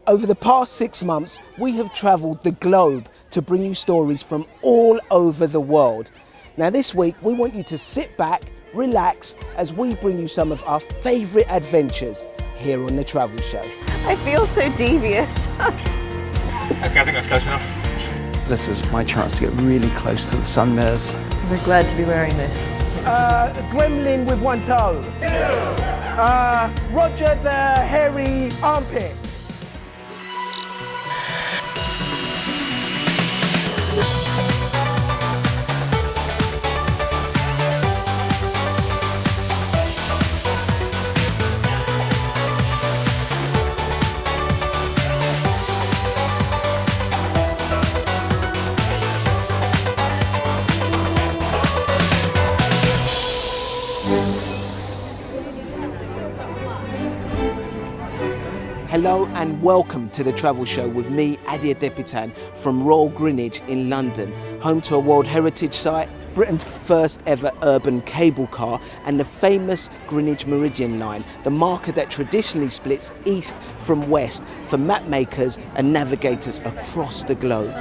Over the past 6 months, we have travelled the globe to bring you stories from all over the world. Now this week, we want you to sit back, relax, as we bring you some of our favourite adventures here on The Travel Show. I feel so devious. Okay, I think that's close enough. This is my chance to get really close to the sun mirrors. We're glad to be wearing this. Gremlin with one toe. Roger the hairy armpit. Hello and welcome to The Travel Show with me, Adia Depitan, from Royal Greenwich in London, home to a World Heritage Site, Britain's first ever urban cable car, and the famous Greenwich Meridian Line, the marker that traditionally splits east from west for map makers and navigators across the globe.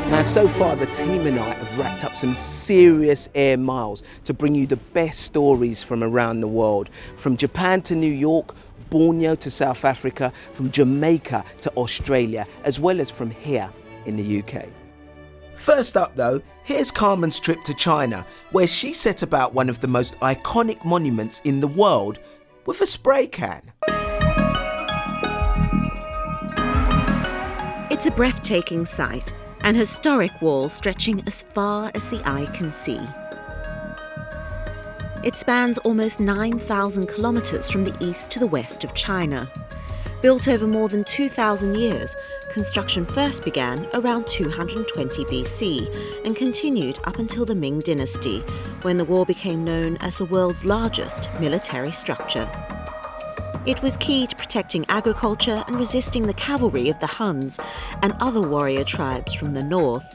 Now, so far, the team and I have racked up some serious air miles to bring you the best stories from around the world. From Japan to New York, Borneo to South Africa, from Jamaica to Australia, as well as from here in the UK. First up though, here's Carmen's trip to China, where she set about one of the most iconic monuments in the world with a spray can. It's a breathtaking sight. An historic wall stretching as far as the eye can see. It spans almost 9,000 kilometers from the east to the west of China. Built over more than 2,000 years, construction first began around 220 BC and continued up until the Ming Dynasty, when the wall became known as the world's largest military structure. It was key to protecting agriculture and resisting the cavalry of the Huns and other warrior tribes from the north.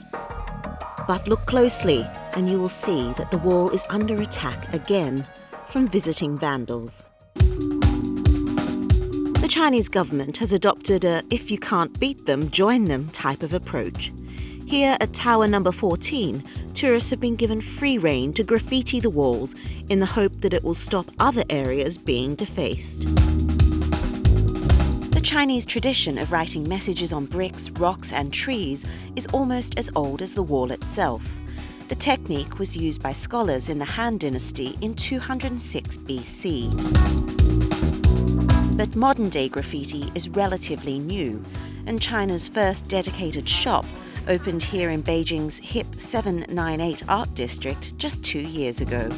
But look closely and you will see that the wall is under attack again from visiting vandals. The Chinese government has adopted a "if you can't beat them, join them" type of approach. Here at Tower number 14, tourists have been given free rein to graffiti the walls in the hope that it will stop other areas being defaced. The Chinese tradition of writing messages on bricks, rocks and trees is almost as old as the wall itself. The technique was used by scholars in the Han Dynasty in 206 BC. But modern-day graffiti is relatively new, and China's first dedicated shop opened here in Beijing's hip 798 art district just 2 years ago.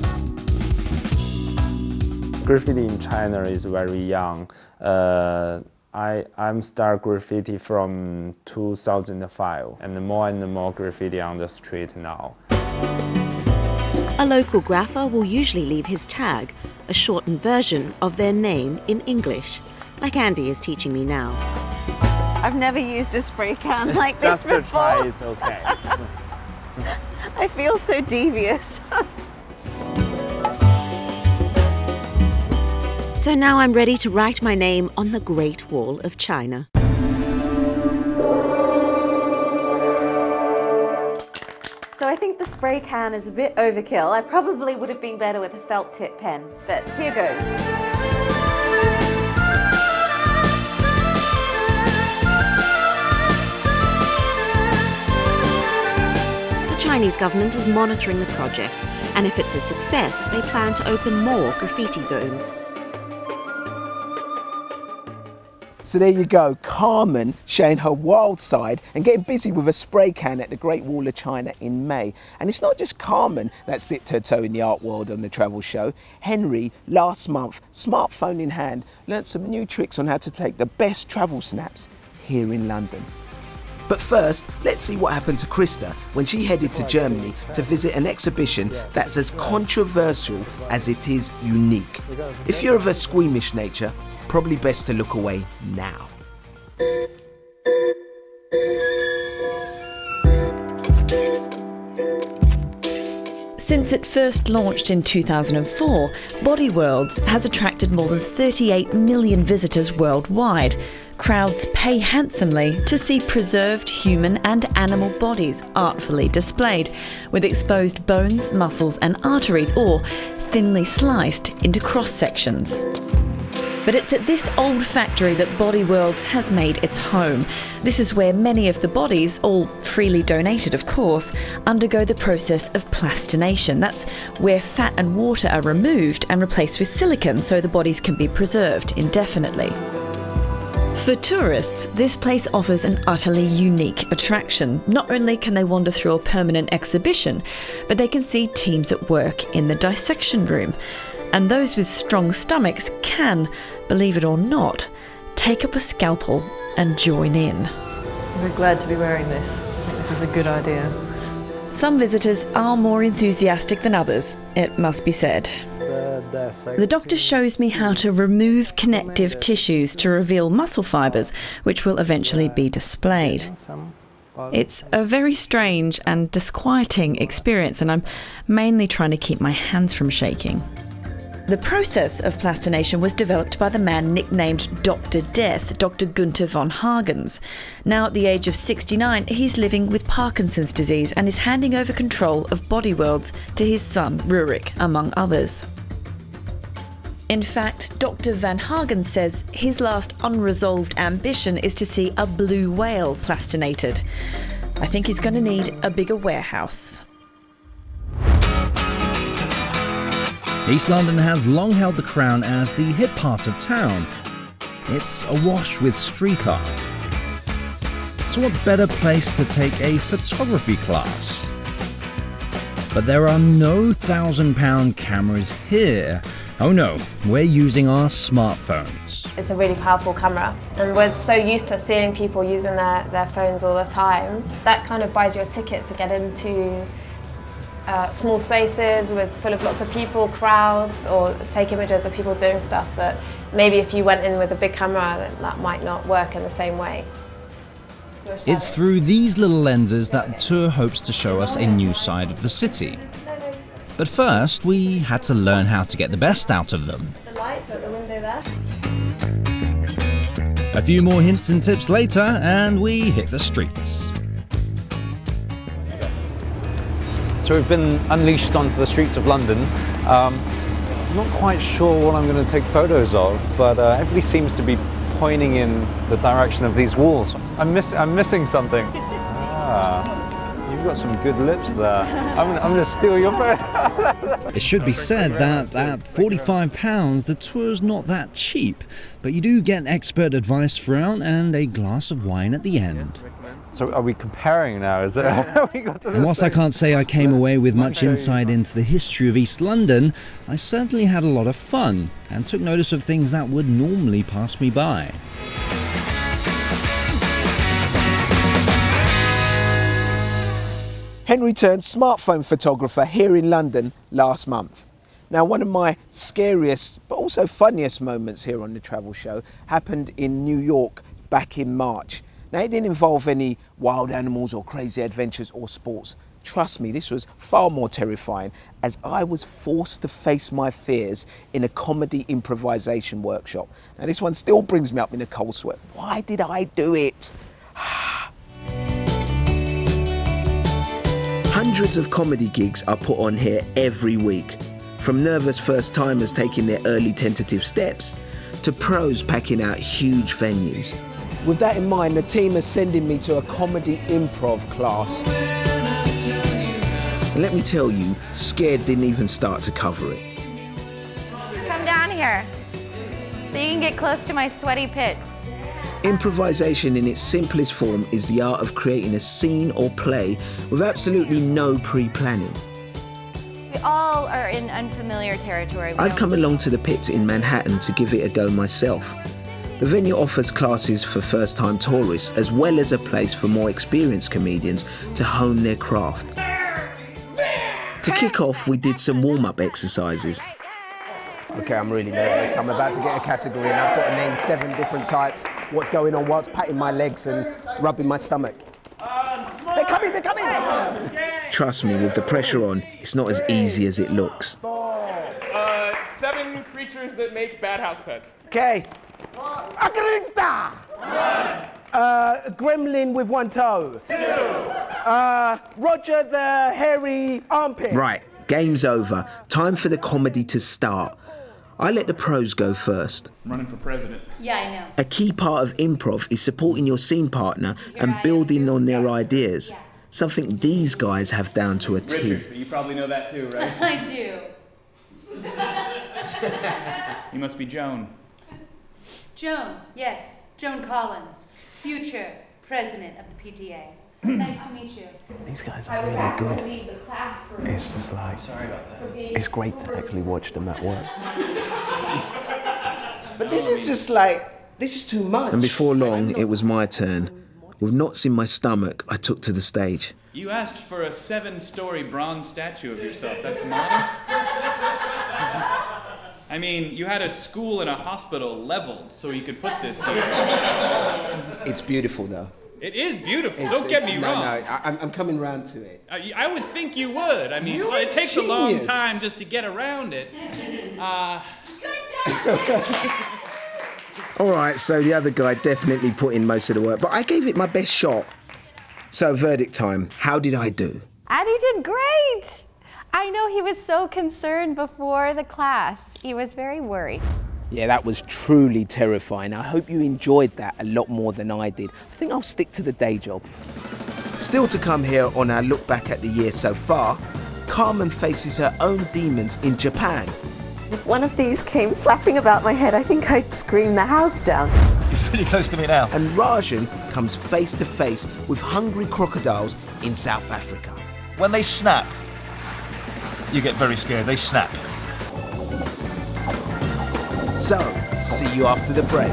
Graffiti in China is very young. I'm start graffiti from 2005, and more graffiti on the street now. A local grapher will usually leave his tag, a shortened version of their name in English, like Andy is teaching me now. I've never used a spray can like this before. Just to try, it's okay. I feel so devious. So now I'm ready to write my name on the Great Wall of China. So I think the spray can is a bit overkill. I probably would have been better with a felt tip pen, but here goes. The Chinese government is monitoring the project, and if it's a success, they plan to open more graffiti zones. So there you go, Carmen showing her wild side and getting busy with a spray can at the Great Wall of China in May. And it's not just Carmen that's dipped her toe in the art world on The Travel Show. Henry, last month, smartphone in hand, learnt some new tricks on how to take the best travel snaps here in London. But first, let's see what happened to Krista when she headed to Germany to visit an exhibition that's as controversial as it is unique. If you're of a squeamish nature, probably best to look away now. Since it first launched in 2004, Body Worlds has attracted more than 38 million visitors worldwide. Crowds pay handsomely to see preserved human and animal bodies artfully displayed, with exposed bones, muscles and arteries, or thinly sliced into cross-sections. But it's at this old factory that Body Worlds has made its home. This is where many of the bodies, all freely donated of course, undergo the process of plastination. That's where fat and water are removed and replaced with silicone so the bodies can be preserved indefinitely. For tourists, this place offers an utterly unique attraction. Not only can they wander through a permanent exhibition, but they can see teams at work in the dissection room. And those with strong stomachs can, believe it or not, take up a scalpel and join in. We're glad to be wearing this. I think this is a good idea. Some visitors are more enthusiastic than others, it must be said. The doctor shows me how to remove connective tissues to reveal muscle fibres, which will eventually be displayed. It's a very strange and disquieting experience, and I'm mainly trying to keep my hands from shaking. The process of plastination was developed by the man nicknamed Dr. Death, Dr. Gunther von Hagens. Now at the age of 69, he's living with Parkinson's disease and is handing over control of Body Worlds to his son Rurik, among others. In fact, Dr. Van Hagen says his last unresolved ambition is to see a blue whale plastinated. I think he's going to need a bigger warehouse. East London has long held the crown as the hip part of town. It's awash with street art. So what better place to take a photography class? But there are no £1,000 cameras here. Oh no, we're using our smartphones. It's a really powerful camera, and we're so used to seeing people using their phones all the time. That kind of buys you a ticket to get into small spaces full of lots of people, crowds, or take images of people doing stuff that maybe if you went in with a big camera, that might not work in the same way. It's through these little lenses that the tour hopes to show us a new side of the city. But first, we had to learn how to get the best out of them. The lights at the window there. A few more hints and tips later, and we hit the streets. So we've been unleashed onto the streets of London. I'm not quite sure what I'm going to take photos of, but everybody seems to be pointing in the direction of these walls. I'm missing something. You've got some good lips there. I'm going to steal your photo. It should be said that at £45, the tour's not that cheap, but you do get expert advice throughout and a glass of wine at the end. So are we comparing now? Is it? And whilst I can't say I came away with much insight into the history of East London, I certainly had a lot of fun and took notice of things that would normally pass me by. Henry turned smartphone photographer here in London last month. Now, one of my scariest but also funniest moments here on the travel show happened in New York back in March. Now, it didn't involve any wild animals or crazy adventures or sports. Trust me, this was far more terrifying, as I was forced to face my fears in a comedy improvisation workshop. Now, this one still brings me up in a cold sweat. Why did I do it? Hundreds of comedy gigs are put on here every week, from nervous first-timers taking their early tentative steps to pros packing out huge venues. With that in mind, the team is sending me to a comedy improv class. And let me tell you, scared didn't even start to cover it. Come down here so you can get close to my sweaty pits. Improvisation in its simplest form is the art of creating a scene or play with absolutely no pre-planning. We all are in unfamiliar territory. I've come along to the Pit in Manhattan to give it a go myself. The venue offers classes for first-time tourists as well as a place for more experienced comedians to hone their craft. To kick off, we did some warm-up exercises. Okay, I'm really nervous. I'm about to get a category and I've got to name 7 different types. What's going on whilst patting my legs and rubbing my stomach. They're coming, they're coming! trust me, with the pressure on, it's not as easy as it looks. 7 creatures that make bad house pets. Okay. Akrista! Gremlin with 1 toe. 2. Roger the hairy armpit. Right, game's over. Time for the comedy to start. I let the pros go first. I'm running for president. Yeah, I know. A key part of improv is supporting your scene partner and building on their ideas. Something these guys have down to a T. Richard, you probably know that too, right? I do. You must be Joan. Joan, yes. Joan Collins, future president of the PTA. Nice to meet you. These guys are really good. It's just like, it's great to actually watch them at work. But this is just like, this is too much. And before long, it was my turn. With knots in my stomach, I took to the stage. You asked for a 7-story bronze statue of yourself. That's mine? I mean, you had a school and a hospital leveled so you could put this here. It's beautiful, though. It is beautiful. Don't get me wrong. No, I'm coming round to it. I would think you would. I mean, it takes a long time just to get around it. All right, so the other guy definitely put in most of the work, but I gave it my best shot. So, verdict time. How did I do? Addie did great. I know he was so concerned before the class. He was very worried. Yeah, that was truly terrifying. I hope you enjoyed that a lot more than I did. I think I'll stick to the day job. Still to come here on our look back at the year so far, Carmen faces her own demons in Japan. If one of these came flapping about my head, I think I'd scream the house down. It's pretty close to me now. And Rajan comes face to face with hungry crocodiles in South Africa. When they snap, you get very scared. They snap. So, see you after the break.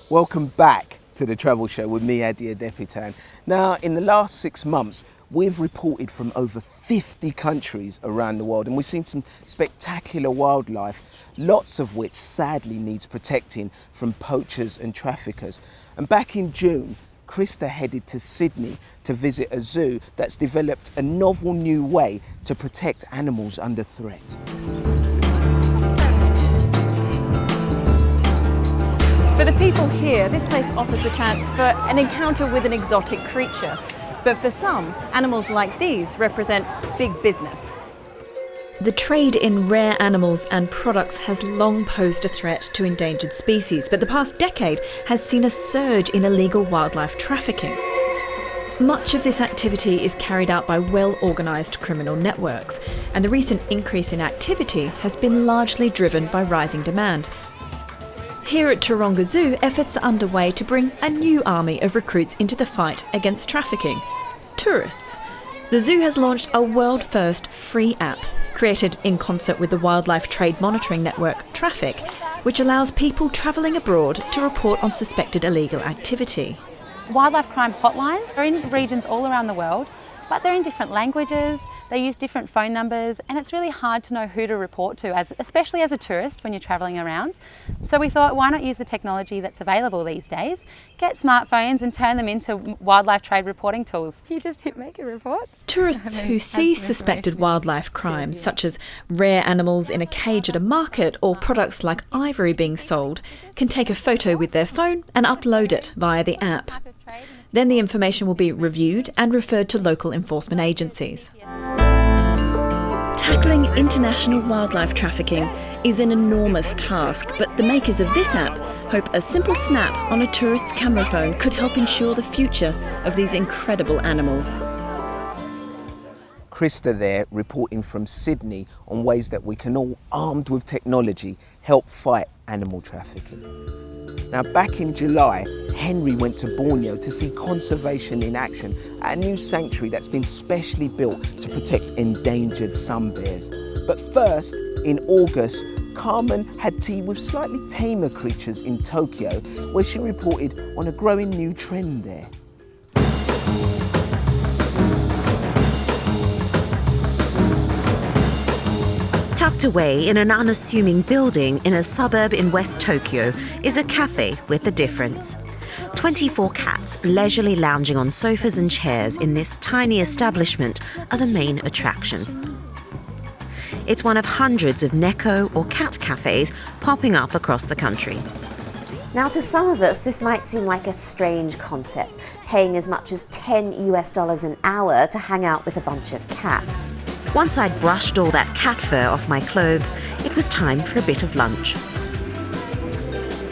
Welcome back to the Travel Show with me, Adi Adepitan. Now, in the last 6 months, we've reported from over 50 countries around the world, and we've seen some spectacular wildlife, lots of which sadly needs protecting from poachers and traffickers. And back in June, Krista headed to Sydney to visit a zoo that's developed a novel new way to protect animals under threat. For the people here, this place offers the chance for an encounter with an exotic creature. But for some, animals like these represent big business. The trade in rare animals and products has long posed a threat to endangered species, but the past decade has seen a surge in illegal wildlife trafficking. Much of this activity is carried out by well-organised criminal networks, and the recent increase in activity has been largely driven by rising demand. Here at Taronga Zoo, efforts are underway to bring a new army of recruits into the fight against trafficking: tourists. The zoo has launched a world-first free app, created in concert with the wildlife trade monitoring network Traffic, which allows people travelling abroad to report on suspected illegal activity. Wildlife crime hotlines are in regions all around the world, but they're in different languages, they use different phone numbers, and it's really hard to know who to report to, especially as a tourist when you're travelling around. So we thought, why not use the technology that's available these days, get smartphones and turn them into wildlife trade reporting tools. You just hit make a report. Tourists who see suspected wildlife crimes, such as rare animals in a cage at a market or products like ivory being sold, can take a photo with their phone and upload it via the app. Then the information will be reviewed and referred to local enforcement agencies. Tackling international wildlife trafficking is an enormous task, but the makers of this app hope a simple snap on a tourist's camera phone could help ensure the future of these incredible animals. Krista there reporting from Sydney on ways that we can all, armed with technology, help fight animal trafficking. Now, back in July, Henry went to Borneo to see conservation in action at a new sanctuary that's been specially built to protect endangered sun bears. But first, in August, Carmen had tea with slightly tamer creatures in Tokyo, where she reported on a growing new trend there. Tucked away in an unassuming building in a suburb in West Tokyo is a cafe with a difference. 24 cats leisurely lounging on sofas and chairs in this tiny establishment are the main attraction. It's one of hundreds of neko or cat cafes popping up across the country. Now, to some of us, this might seem like a strange concept, paying as much as $10 an hour to hang out with a bunch of cats. Once I'd brushed all that cat fur off my clothes, it was time for a bit of lunch.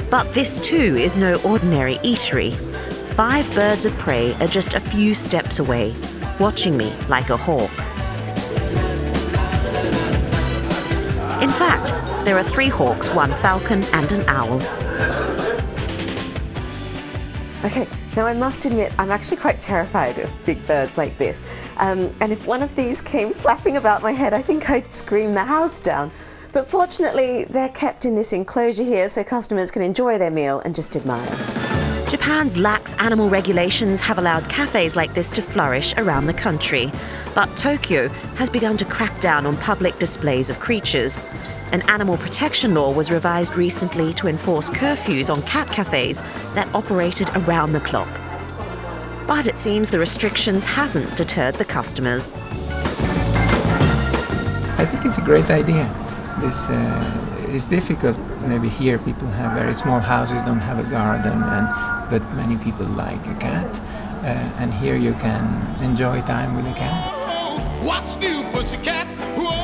But this too is no ordinary eatery. 5 birds of prey are just a few steps away, watching me like a hawk. In fact, there are 3 hawks, 1 falcon and an owl. Okay, now I must admit, I'm actually quite terrified of big birds like this. And if one of these came flapping about my head, I think I'd scream the house down. But fortunately, they're kept in this enclosure here so customers can enjoy their meal and just admire. Japan's lax animal regulations have allowed cafes like this to flourish around the country. But Tokyo has begun to crack down on public displays of creatures. An animal protection law was revised recently to enforce curfews on cat cafes that operated around the clock. But it seems the restrictions hasn't deterred the customers. I think it's a great idea. This is difficult. Maybe here people have very small houses, don't have a garden, but many people like a cat. And here you can enjoy time with a cat. What's new, pussycat? Whoa!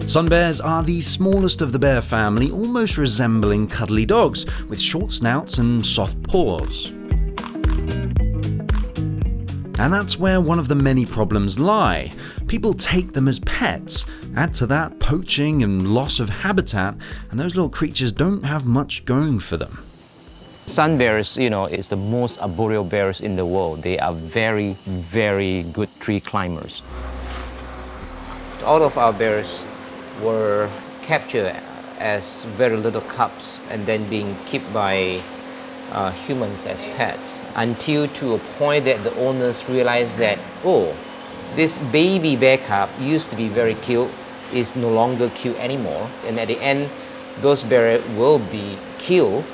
Sun bears are the smallest of the bear family, almost resembling cuddly dogs, with short snouts and soft paws. And that's where one of the many problems lie. People take them as pets. Add to that poaching and loss of habitat, and those little creatures don't have much going for them. Sun bears, is the most arboreal bears in the world. They are very, very good tree climbers. All of our bears were captured as very little cubs and then being kept by humans as pets, until to a point that the owners realized that, this baby bear cub used to be very cute, is no longer cute anymore, and at the end those bears will be killed,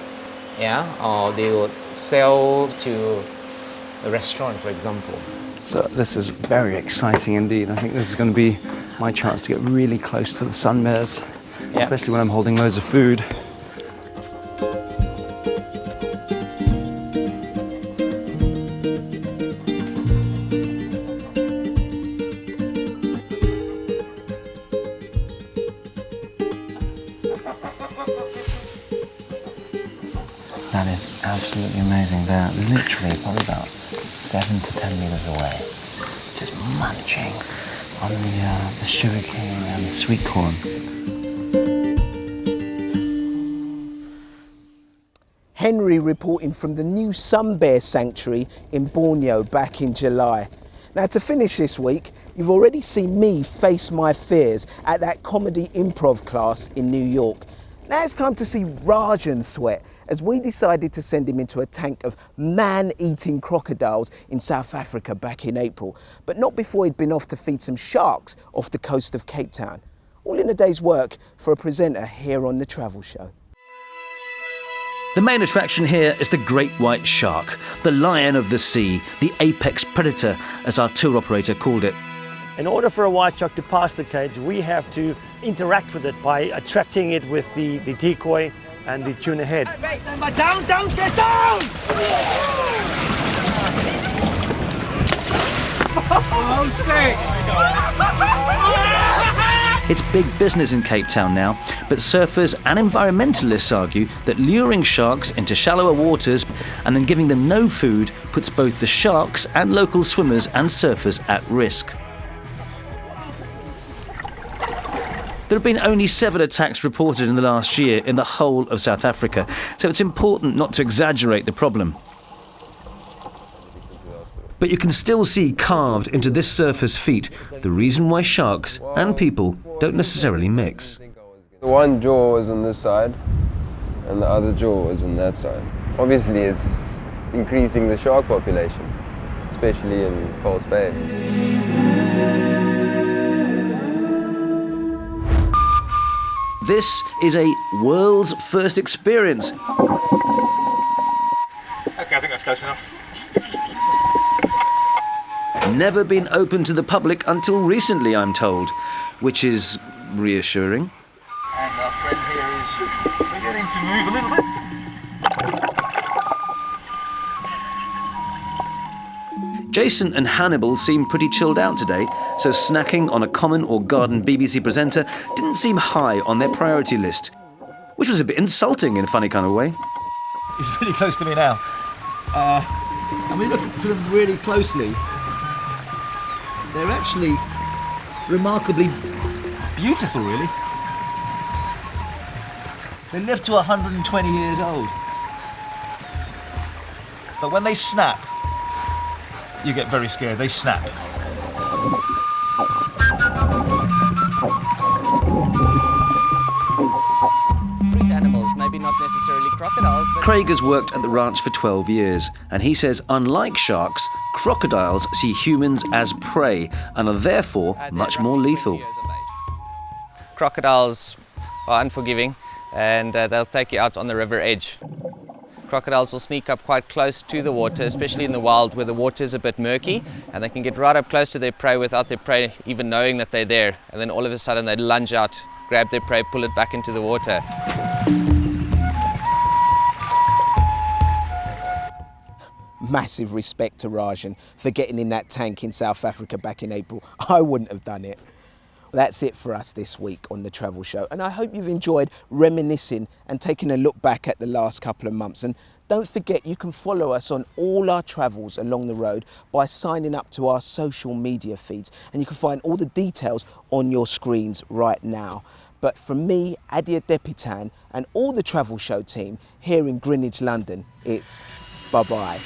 or they will sell to a restaurant, for example. So this is very exciting indeed. I think this is going to be my chance to get really close to the sun bears, especially when I'm holding loads of food. That is absolutely amazing. They're literally probably about 7 to 10 meters away, just munching on the sugarcane and the sweet corn. Henry reporting from the new sun bear sanctuary in Borneo back in July. Now, to finish this week, you've already seen me face my fears at that comedy improv class in New York. Now it's time to see Rajan sweat, as we decided to send him into a tank of man-eating crocodiles in South Africa back in April, but not before he'd been off to feed some sharks off the coast of Cape Town. All in a day's work for a presenter here on The Travel Show. The main attraction here is the great white shark, the lion of the sea, the apex predator, as our tour operator called it. In order for a white shark to pass the cage, we have to interact with it by attracting it with the decoy and the tuna head. Down, get down! Oh, sick! It's big business in Cape Town now, but surfers and environmentalists argue that luring sharks into shallower waters and then giving them no food puts both the sharks and local swimmers and surfers at risk. There have been only 7 attacks reported in the last year in the whole of South Africa, so it's important not to exaggerate the problem. But you can still see carved into this surfer's feet the reason why sharks and people don't necessarily mix. The one jaw is on this side and the other jaw is on that side. Obviously it's increasing the shark population, especially in False Bay. This is a world's first experience. Okay, I think that's close enough. Never been open to the public until recently, I'm told, which is reassuring. And our friend here is beginning to move a little bit. Jason and Hannibal seem pretty chilled out today, so snacking on a common or garden BBC presenter didn't seem high on their priority list, which was a bit insulting in a funny kind of way. He's really close to me now. And we look at them really closely. They're actually remarkably beautiful, really. They live to 120 years old. But when they snap, you get very scared. They snap. Street animals, maybe not necessarily crocodiles, but... Craig has worked at the ranch for 12 years, and he says unlike sharks, crocodiles see humans as prey and are therefore much more lethal. Crocodiles are unforgiving and they'll take you out on the river edge. Crocodiles will sneak up quite close to the water, especially in the wild where the water is a bit murky, and they can get right up close to their prey without their prey even knowing that they're there, and then all of a sudden they lunge out, grab their prey, pull it back into the water. Massive respect to Rajan for getting in that tank in South Africa back in April. I wouldn't have done it. That's it for us this week on The Travel Show, and I hope you've enjoyed reminiscing and taking a look back at the last couple of months. And don't forget, you can follow us on all our travels along the road by signing up to our social media feeds, and you can find all the details on your screens right now. But from me, Adia Depitan, and all the Travel Show team here in Greenwich, London, it's bye-bye.